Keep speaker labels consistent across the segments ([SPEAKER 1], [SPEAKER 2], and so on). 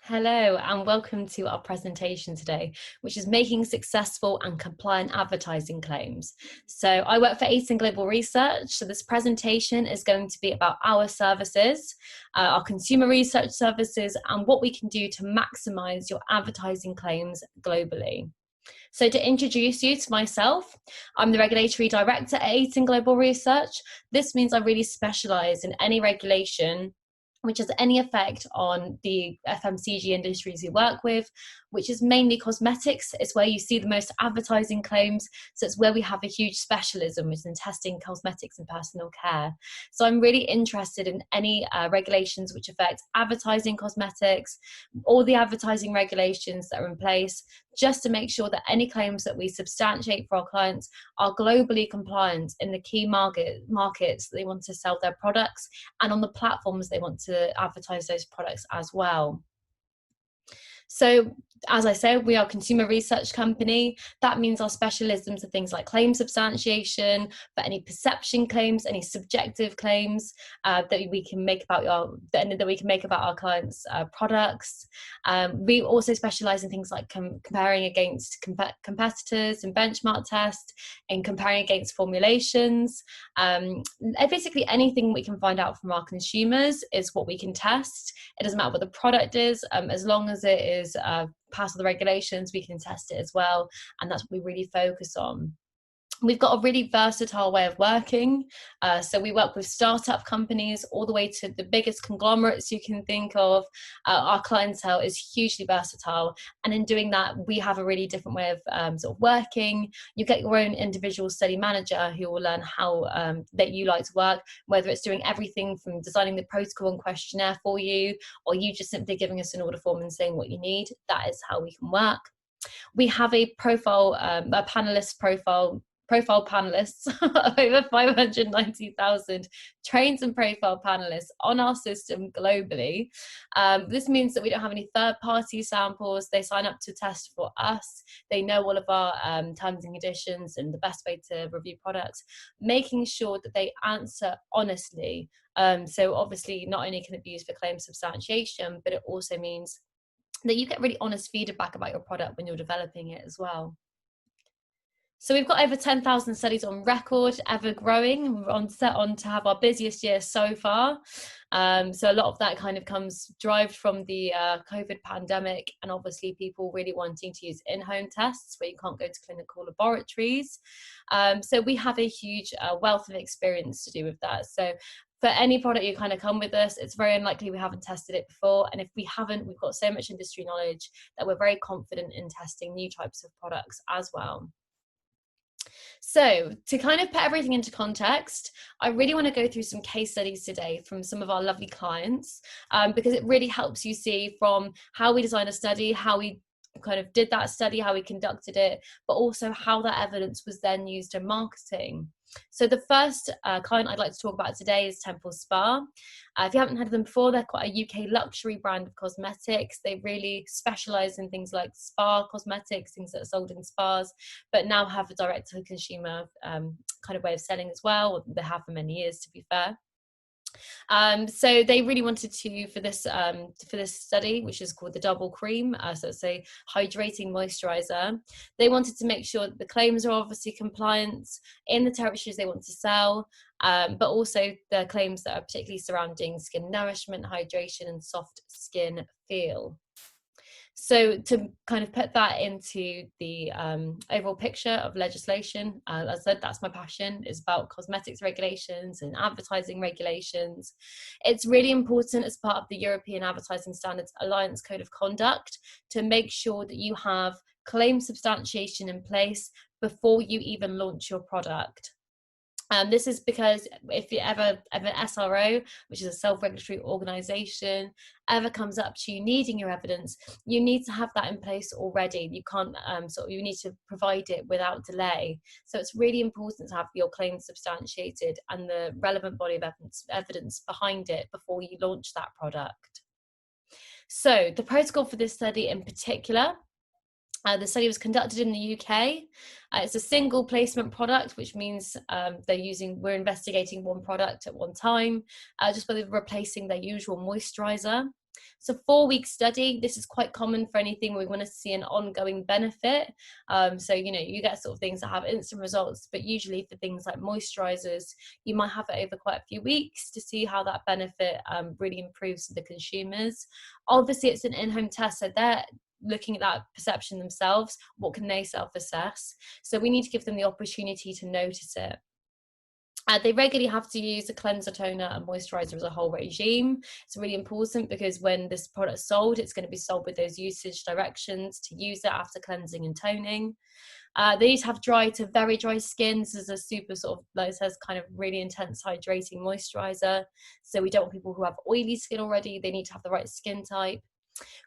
[SPEAKER 1] Hello and welcome to our presentation today, which is making successful and compliant advertising claims. So I work for Ayton Global Research. So this presentation is going to be about our services, our consumer research services, and what we can do to maximize your advertising claims globally. So to introduce you to myself, I'm the Regulatory Director at Ayton Global Research. This means I really specialize in any regulation which has any effect on the FMCG industries we work with, which is mainly cosmetics. It's where you see the most advertising claims. So it's where we have a huge specialism, which is in testing cosmetics and personal care. So I'm really interested in any regulations which affect advertising cosmetics, all the advertising regulations that are in place, just to make sure that any claims that we substantiate for our clients are globally compliant in the key markets they want to sell their products and on the platforms they want to advertise those products as well. So, as I said, we are a consumer research company. That means our specialisms are things like claim substantiation, for any perception claims, any subjective claims that we can make about our clients' products. We also specialize in things like comparing against competitors and benchmark tests, and comparing against formulations. Basically, anything we can find out from our consumers is what we can test. It doesn't matter what the product is, as long as it is part of the regulations, we can test it as well, and that's what we really focus on. We've got a really versatile way of working. So we work with startup companies all the way to the biggest conglomerates you can think of. Our clientele is hugely versatile. And in doing that, we have a really different way of sort of working. You get your own individual study manager who will learn how that you like to work, whether it's doing everything from designing the protocol and questionnaire for you, or you just simply giving us an order form and saying what you need. That is how we can work. We have a profile panelists of over 590,000 trained and profile panelists on our system globally. This means that we don't have any third-party samples. They sign up to test for us. They know all of our terms and conditions and the best way to review products, making sure that they answer honestly. So obviously, not only can it be used for claim substantiation, but it also means that you get really honest feedback about your product when you're developing it as well. So we've got over 10,000 studies on record, ever growing. We're on to have our busiest year so far. So a lot of that kind of comes derived from the COVID pandemic, and obviously people really wanting to use in-home tests where you can't go to clinical laboratories. So we have a huge wealth of experience to do with that. So for any product you kind of come with us, it's very unlikely we haven't tested it before. And if we haven't, we've got so much industry knowledge that we're very confident in testing new types of products as well. So to kind of put everything into context, I really want to go through some case studies today from some of our lovely clients, because it really helps you see from how we designed a study, how we kind of did that study, how we conducted it, but also how that evidence was then used in marketing. So the first client I'd like to talk about today is Temple Spa. If you haven't heard of them before, they're quite a UK luxury brand of cosmetics. They really specialise in things like spa cosmetics, things that are sold in spas, but now have a direct-to-consumer kind of way of selling as well. They have for many years, to be fair. So they really wanted to, for this study, which is called the Double Cream, so it's a hydrating moisturizer, they wanted to make sure that the claims are obviously compliant in the territories they want to sell, but also the claims that are particularly surrounding skin nourishment, hydration, and soft skin feel. So to kind of put that into the overall picture of legislation, as I said, that's my passion, is about cosmetics regulations and advertising regulations. It's really important as part of the European Advertising Standards Alliance Code of Conduct to make sure that you have claim substantiation in place before you even launch your product. This is because if you ever an SRO, which is a self-regulatory organisation, ever comes up to you needing your evidence, you need to have that in place already. You can't you need to provide it without delay. So it's really important to have your claims substantiated and the relevant body of evidence behind it before you launch that product. So the protocol for this study in particular, the study was conducted in the UK. It's a single placement product, which means we're investigating one product at one time, just by replacing their usual moisturizer. It's a 4-week study. This is quite common for anything we want to see an ongoing benefit. So, you know, you get sort of things that have instant results, but usually for things like moisturizers, you might have it over quite a few weeks to see how that benefit really improves for the consumers. Obviously, it's an in-home test, so they're looking at that perception themselves. What can they self-assess? So we need to give them the opportunity to notice it. They regularly have to use a cleanser, toner and moisturizer as a whole regime. It's really important because when this product is sold, it's going to be sold with those usage directions to use it after cleansing and toning. They need to have dry to very dry skin. This is a super sort of, like it says, kind of really intense hydrating moisturizer. So we don't want people who have oily skin already. They need to have the right skin type.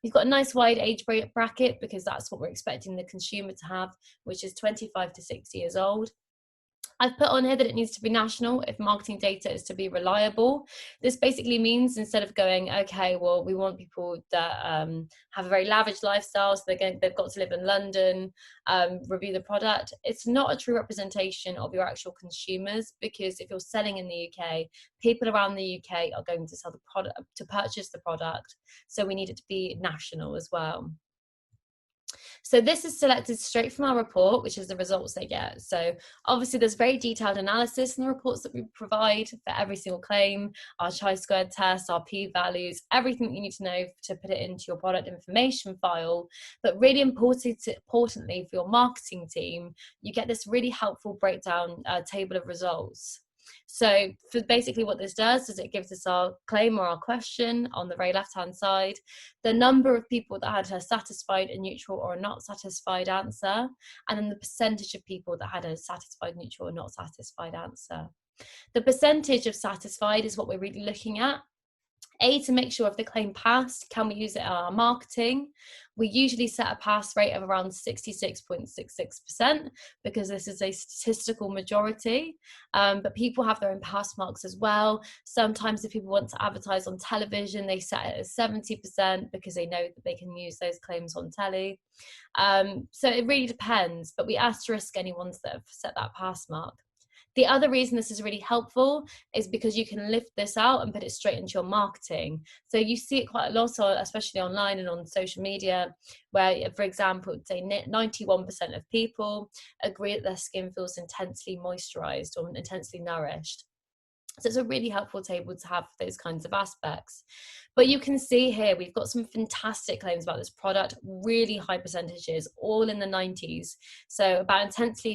[SPEAKER 1] We've got a nice wide age bracket because that's what we're expecting the consumer to have, which is 25 to 60 years old. I've put on here that it needs to be national if marketing data is to be reliable. This basically means instead of going, okay, well, we want people that have a very lavish lifestyle, so they've got to live in London, review the product. It's not a true representation of your actual consumers, because if you're selling in the UK, people around the UK are going to sell the product, to purchase the product. So we need it to be national as well. So this is selected straight from our report, which is the results they get. So obviously there's very detailed analysis in the reports that we provide for every single claim, our chi-squared tests, our p-values, everything that you need to know to put it into your product information file. But really importantly for your marketing team, you get this really helpful breakdown table of results. So for basically what this does is it gives us our claim or our question on the very left hand side, the number of people that had a satisfied, a neutral or a not satisfied answer, and then the percentage of people that had a satisfied, neutral or not satisfied answer. The percentage of satisfied is what we're really looking at. To make sure if the claim passed, can we use it in our marketing? We usually set a pass rate of around 66.66% because this is a statistical majority, but people have their own pass marks as well. Sometimes if people want to advertise on television, they set it as 70% because they know that they can use those claims on telly. So it really depends, but we asterisk any ones that have set that pass mark. The other reason this is really helpful is because you can lift this out and put it straight into your marketing. So you see it quite a lot, especially online and on social media, where, for example, say 91% of people agree that their skin feels intensely moisturized or intensely nourished. So it's a really helpful table to have those kinds of aspects. But you can see here, we've got some fantastic claims about this product, really high percentages, all in the 90s. So about intense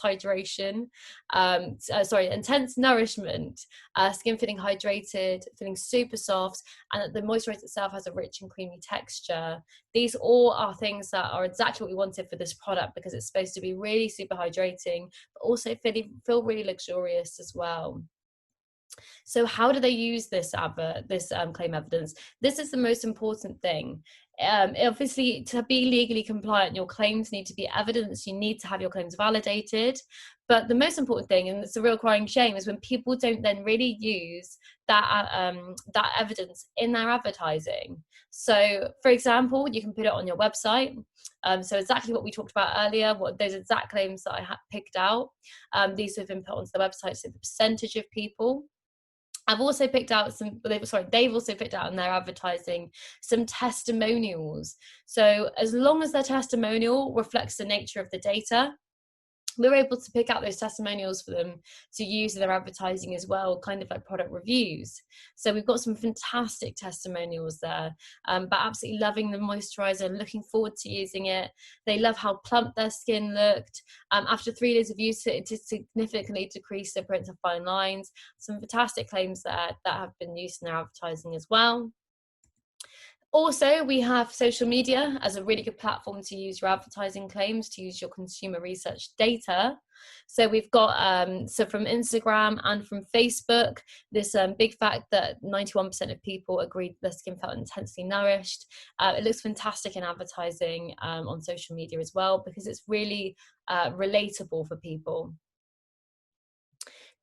[SPEAKER 1] hydration, intense nourishment, skin feeling hydrated, feeling super soft, and that the moisturizer itself has a rich and creamy texture. These all are things that are exactly what we wanted for this product, because it's supposed to be really super hydrating, but also feel really luxurious as well. So how do they use this claim evidence? This is the most important thing. Obviously, to be legally compliant, your claims need to be evidence. You need to have your claims validated. But the most important thing, and it's a real crying shame, is when people don't then really use that evidence in their advertising. So, for example, you can put it on your website. So exactly what we talked about earlier, what those exact claims that I picked out, these have been put onto the website. So the percentage of people. I've also picked out they've also picked out in their advertising some testimonials. So as long as their testimonial reflects the nature of the data, we're able to pick out those testimonials for them to use in their advertising as well, kind of like product reviews. So we've got some fantastic testimonials there, but absolutely loving the moisturizer and looking forward to using it. They love how plump their skin looked. After 3 days of use, it did significantly decrease the appearance of fine lines. Some fantastic claims there that have been used in their advertising as well. Also, we have social media as a really good platform to use your advertising claims, to use your consumer research data. So we've got, so from Instagram and from Facebook, this big fact that 91% of people agreed their skin felt intensely nourished. It looks fantastic in advertising on social media as well, because it's really relatable for people.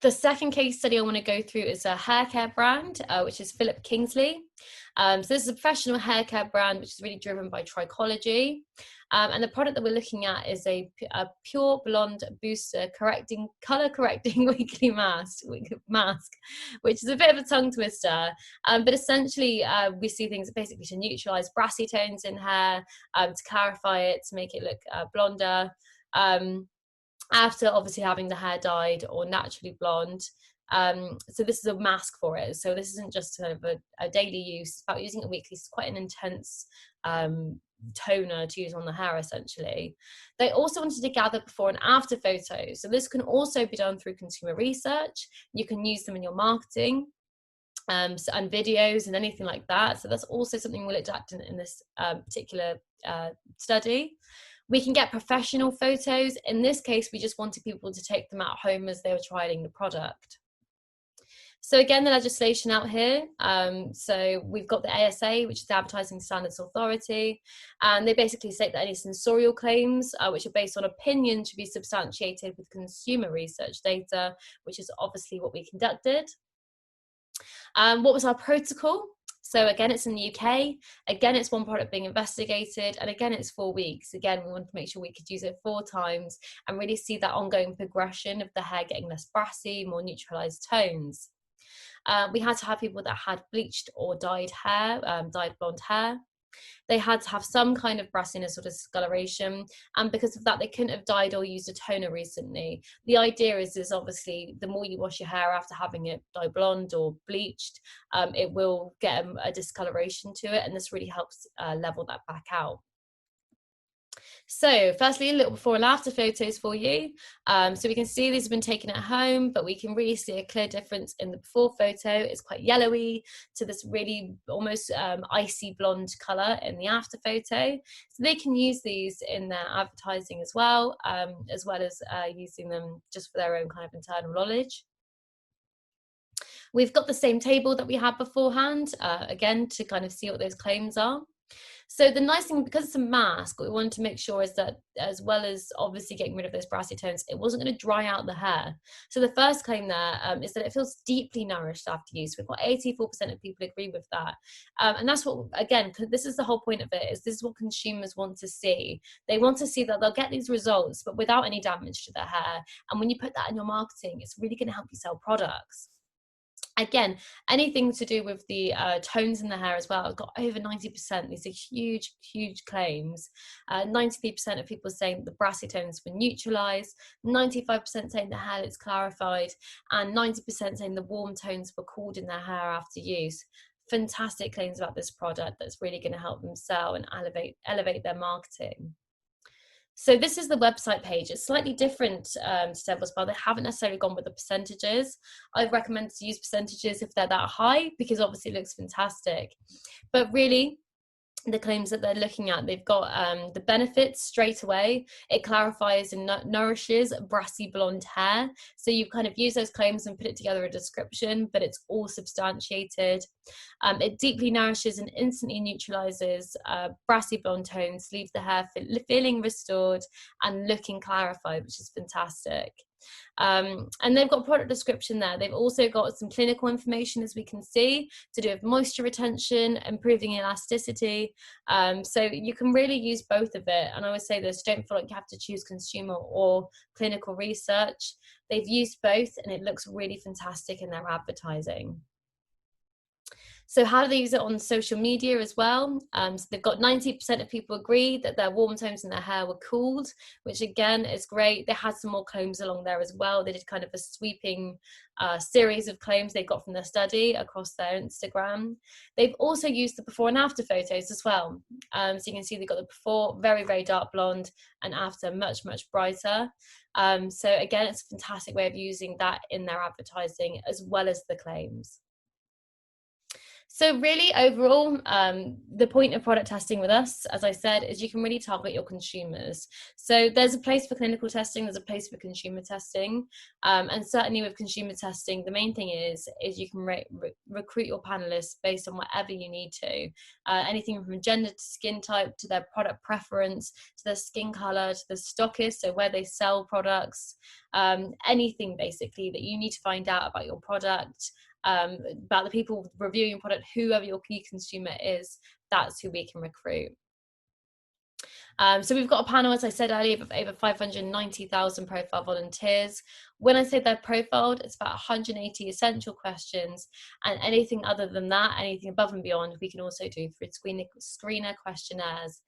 [SPEAKER 1] The second case study I want to go through is a haircare brand, which is Philip Kingsley. So this is a professional haircare brand, which is really driven by trichology. And the product that we're looking at is a pure blonde booster color correcting weekly mask, which is a bit of a tongue twister. But essentially, we see things basically to neutralize brassy tones in hair, to clarify it, to make it look blonder. After obviously having the hair dyed or naturally blonde. So this is a mask for it. So this isn't just kind of a daily use, about using it weekly. It's quite an intense toner to use on the hair, essentially. They also wanted to gather before and after photos. So this can also be done through consumer research. You can use them in your marketing and videos and anything like that. So that's also something we looked at in this particular study. We can get professional photos. In this case, we just wanted people to take them at home as they were trialing the product. So again, the legislation out here. So we've got the ASA, which is the Advertising Standards Authority, and they basically state that any sensorial claims, which are based on opinion, should be substantiated with consumer research data, which is obviously what we conducted. What was our protocol? So again, it's in the UK. Again, it's one product being investigated. And again, it's 4 weeks. Again, we wanted to make sure we could use it 4 times and really see that ongoing progression of the hair getting less brassy, more neutralized tones. We had to have people that had bleached or dyed hair, dyed blonde hair. They had to have some kind of brassiness or discoloration, and because of that, they couldn't have dyed or used a toner recently. The idea is obviously the more you wash your hair after having it dyed blonde or bleached, it will get a discoloration to it, and this really helps level that back out. So firstly, a little before and after photos for you. So we can see these have been taken at home, but we can really see a clear difference in the before photo. It's quite yellowy to this really almost icy blonde color in the after photo. So they can use these in their advertising as well as using them just for their own kind of internal knowledge. We've got the same table that we had beforehand, again, to kind of see what those claims are. So the nice thing, because it's a mask, what we wanted to make sure is that, as well as obviously getting rid of those brassy tones, it wasn't going to dry out the hair. So the first claim there is that it feels deeply nourished after use. We've got 84% of people agree with that. And that's what, again, this is the whole point of it, is this is what consumers want to see. They want to see that they'll get these results, but without any damage to their hair. And when you put that in your marketing, it's really going to help you sell products. Again, anything to do with the tones in the hair as well. I've got over 90%. These are huge, huge claims. 93% of people saying the brassy tones were neutralized, 95% saying the hair is clarified, and 90% saying the warm tones were cooled in their hair after use. Fantastic claims about this product that's really going to help them sell and elevate their marketing. So this is the website page. It's slightly different to Devil's Bar. They haven't necessarily gone with the percentages. I'd recommend to use percentages if they're that high, because obviously it looks fantastic. But really, the claims that they're looking at, they've got the benefits straight away. It clarifies and nourishes brassy blonde hair. So you kind of use those claims and put it together a description, but it's all substantiated. It deeply nourishes and instantly neutralizes brassy blonde tones, leaves the hair feeling restored and looking clarified, which is fantastic. And they've got product description there. They've also got some clinical information, as we can see, to do with moisture retention, improving elasticity. So you can really use both of it. And I always say this, don't feel like you have to choose consumer or clinical research. They've used both, and it looks really fantastic in their advertising. So how do they use it on social media as well? So they've got 90% of people agree that their warm tones in their hair were cooled, which again is great. They had some more claims along there as well. They did kind of a sweeping series of claims they got from their study across their Instagram. They've also used the before and after photos as well. So you can see they've got the before, very, very dark blonde, and after, much, much brighter. So again, it's a fantastic way of using that in their advertising as well as the claims. So really overall, the point of product testing with us, as I said, is you can really target your consumers. So there's a place for clinical testing, there's a place for consumer testing. And certainly with consumer testing, the main thing is you can recruit your panelists based on whatever you need to. Anything from gender to skin type, to their product preference, to their skin color, to the stockist, so where they sell products, anything basically that you need to find out about your product, about the people reviewing your product, whoever your key consumer is, that's who we can recruit. So we've got a panel, as I said earlier, of over 590,000 profile volunteers. When I say they're profiled, it's about 180 essential questions, and anything other than that, anything above and beyond, we can also do through screener questionnaires.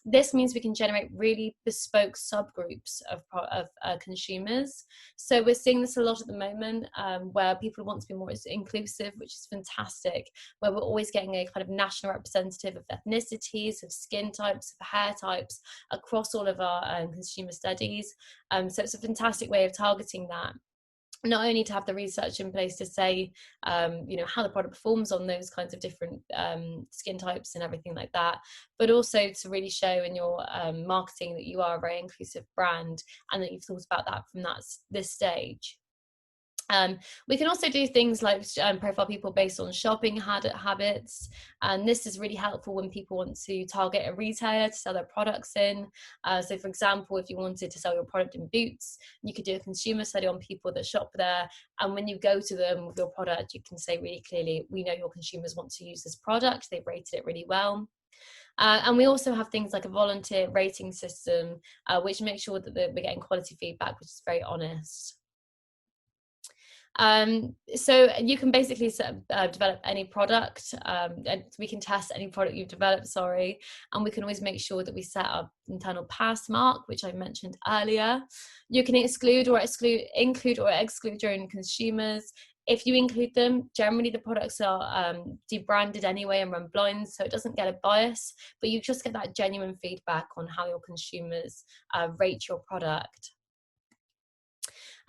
[SPEAKER 1] This means we can generate really bespoke subgroups of consumers. So we're seeing this a lot at the moment, where people want to be more inclusive, which is fantastic, where we're always getting a kind of national representative of ethnicities, of skin types, of hair types across all of our consumer studies. So it's a fantastic way of targeting that. Not only to have the research in place to say, how the product performs on those kinds of different skin types and everything like that, but also to really show in your marketing that you are a very inclusive brand and that you've thought about that from this stage. We can also do things like profile people based on shopping habits, and this is really helpful when people want to target a retailer to sell their products in. So for example, if you wanted to sell your product in Boots, you could do a consumer study on people that shop there, and when you go to them with your product, you can say really clearly, we know your consumers want to use this product, they've rated it really well. And we also have things like a volunteer rating system, which makes sure that we're getting quality feedback, which is very honest. So you can basically develop any product, and we can test any product you've developed, and we can always make sure that we set up internal pass mark, which I mentioned earlier. You can include or exclude your own consumers. If you include them, generally the products are debranded anyway and run blind, so it doesn't get a bias, but you just get that genuine feedback on how your consumers rate your product.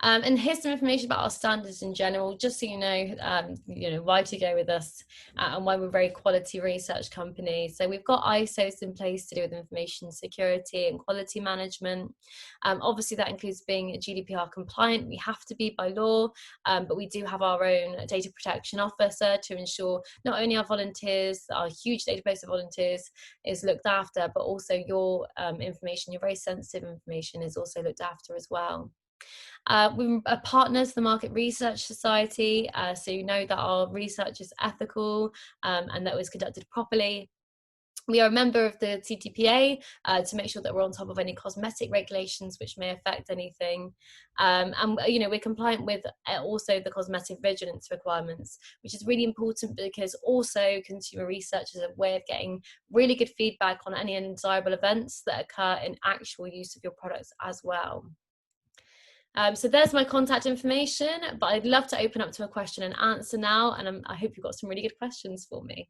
[SPEAKER 1] And here's some information about our standards in general, just so you know why to go with us and why we're a very quality research company. So we've got ISOs in place to do with information security and quality management. Obviously, that includes being GDPR compliant. We have to be by law, but we do have our own data protection officer to ensure not only our volunteers, our huge database of volunteers, is looked after, but also your information, your very sensitive information, is also looked after as well. We're a partner to the Market Research Society, so you know that our research is ethical and that it was conducted properly. We are a member of the CTPA to make sure that we're on top of any cosmetic regulations which may affect anything. And we're compliant with also the cosmetic vigilance requirements, which is really important because also consumer research is a way of getting really good feedback on any undesirable events that occur in actual use of your products as well. So there's my contact information, but I'd love to open up to a question and answer now, and I hope you've got some really good questions for me.